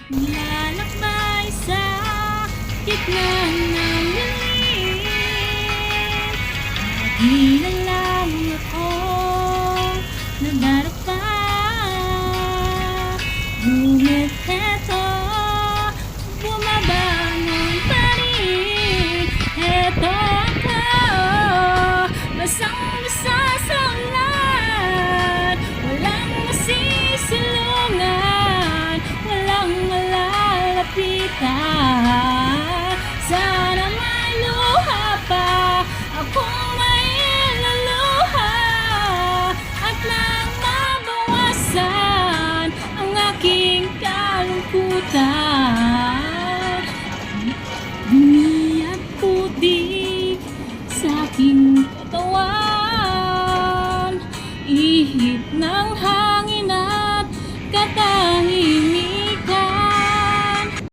Nilalakbay sa gitna ng dilim. Tila lang ako nadarapa. Ngunit eto, bumabangon pa rin. Eto ako, basang-basa sa ulan. Walang masisilungan, walang malalapitan. Sana may luha pa akong may luluha at